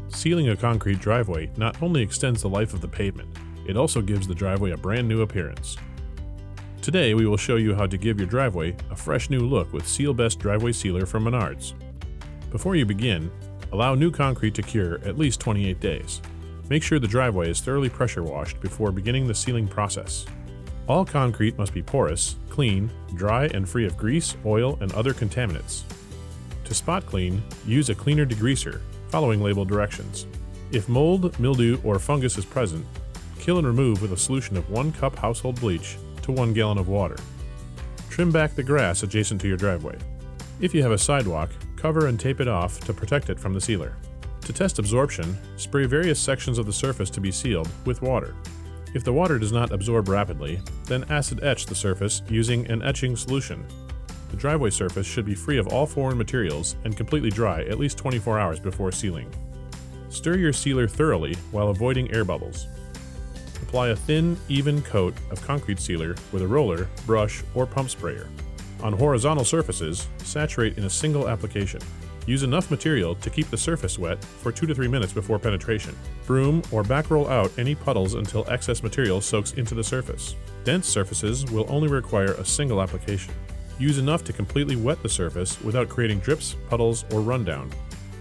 Sealing a concrete driveway not only extends the life of the pavement, it also gives the driveway a brand new appearance. Today we will show you how to give your driveway a fresh new look with Seal Best Driveway Sealer from Menards. Before you begin, allow new concrete to cure at least 28 days. Make sure the driveway is thoroughly pressure washed before beginning the sealing process. All concrete must be porous, clean, dry, and free of grease, oil, and other contaminants. To spot clean, use a cleaner degreaser, following label directions. If mold, mildew, or fungus is present, kill and remove with a solution of 1 cup household bleach to 1 gallon of water. Trim back the grass adjacent to your driveway. If you have a sidewalk, cover and tape it off to protect it from the sealer. To test absorption, spray various sections of the surface to be sealed with water. If the water does not absorb rapidly, then acid etch the surface using an etching solution. The driveway surface should be free of all foreign materials and completely dry at least 24 hours before sealing. Stir your sealer thoroughly while avoiding air bubbles. Apply a thin, even coat of concrete sealer with a roller, brush, or pump sprayer. On horizontal surfaces, saturate in a single application. Use enough material to keep the surface wet for 2 to 3 minutes before penetration. Broom or back roll out any puddles until excess material soaks into the surface. Dense surfaces will only require a single application. Use enough to completely wet the surface without creating drips, puddles, or rundown.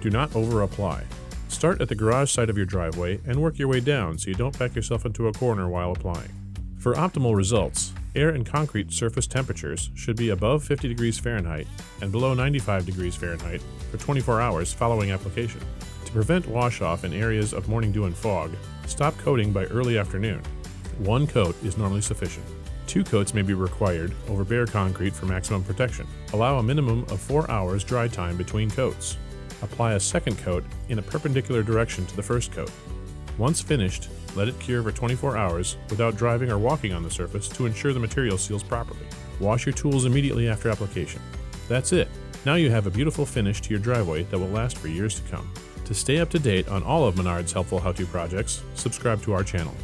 Do not over-apply. Start at the garage side of your driveway and work your way down so you don't back yourself into a corner while applying. For optimal results, air and concrete surface temperatures should be above 50 degrees Fahrenheit and below 95 degrees Fahrenheit for 24 hours following application. To prevent wash-off in areas of morning dew and fog, stop coating by early afternoon. 1 coat is normally sufficient. 2 coats may be required over bare concrete for maximum protection. Allow a minimum of 4 hours dry time between coats. Apply a second coat in a perpendicular direction to the first coat. Once finished, let it cure for 24 hours without driving or walking on the surface to ensure the material seals properly. Wash your tools immediately after application. That's it. Now you have a beautiful finish to your driveway that will last for years to come. To stay up to date on all of Menards' helpful how-to projects, subscribe to our channel.